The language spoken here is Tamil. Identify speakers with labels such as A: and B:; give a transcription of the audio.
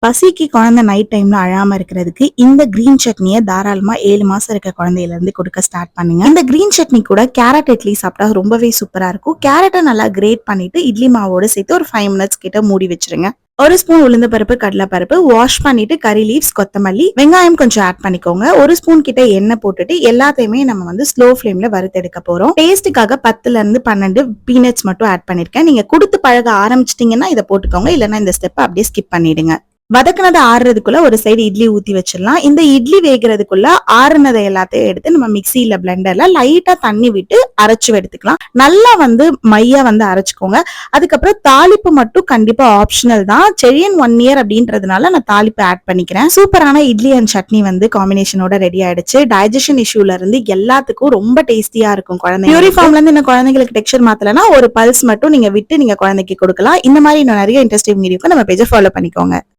A: பசிக்கு குழந்தை நைட் டைம்ல அழாம இருக்கிறதுக்கு இந்த கிரீன் சட்னியை தாராளமா 7 மாசம் இருக்க குழந்தையில இருந்து கொடுக்க ஸ்டார்ட் பண்ணுங்க. இந்த கிரீன் சட்னி கூட கேரட் இட்லி சாப்பிட்டா ரொம்பவே சூப்பரா இருக்கும். கேரட்டை நல்லா கிரேட் பண்ணிட்டு இட்லி மாவோட சேர்த்து ஒரு 5 மினிட்ஸ் கிட்ட மூடி வச்சிருங்க. ஒரு ஸ்பூன் உளுந்த பருப்பு, கடலை பருப்பு வாஷ் பண்ணிட்டு கறி லீவ்ஸ், கொத்தமல்லி, வெங்காயம் கொஞ்சம் ஆட் பண்ணிக்கோங்க. ஒரு ஸ்பூன் கிட்ட எண்ணெய் போட்டுட்டு எல்லாத்தையுமே நம்ம ஸ்லோ ஃபிளேம்ல வறுத்தெடுக்க போறோம். டேஸ்ட்டுக்காக 10 to 12 பீனட்ஸ் மட்டும் ஆட் பண்ணிருக்கேன். நீங்க கொடுத்து பழக ஆரம்பிச்சிட்டீங்கன்னா இதை போட்டுக்கோங்க, இல்லைன்னா இந்த ஸ்டெப் அப்படியே ஸ்கிப் பண்ணிடுங்க. வதக்குனதை ஆறுறதுக்குள்ள ஒரு சைடு இட்லி ஊத்தி வச்சிடலாம். இந்த இட்லி வேகிறதுக்குள்ள ஆறுனதை எல்லாத்தையும் எடுத்து நம்ம மிக்சியில பிளெண்டர்ல லைட்டா தண்ணி விட்டு அரைச்சு எடுத்துக்கலாம். நல்லா மையா அரைச்சுக்கோங்க. அதுக்கப்புறம் தாளிப்பு மட்டும் கண்டிப்பா ஆப்ஷனல் தான். செழியன் 1 year அப்படின்றதுனால நான் தாளிப்பு ஆட் பண்ணிக்கிறேன். சூப்பரான இட்லி அண்ட் சட்னி காம்பினேஷனோட ரெடி ஆயிடுச்சு. டைஜஷன் இஷ்யூல இருந்து எல்லாத்துக்கும் ரொம்ப டேஸ்டியா இருக்கும். குழந்தை யூனிஃபார்ம்ல இருந்து இந்த குழந்தைங்களுக்கு டெக்ஸ்சர் மாத்தலனா ஒரு பல்ஸ் மட்டும் நீங்க விட்டு நீங்க குழந்தைக்கு கொடுக்கலாம். இந்த மாதிரி இன்னும் நிறைய இன்ட்ரெஸ்டிங் வீடியோக்கு நம்ம பேஜை ஃபாலோ பண்ணிக்கோங்க.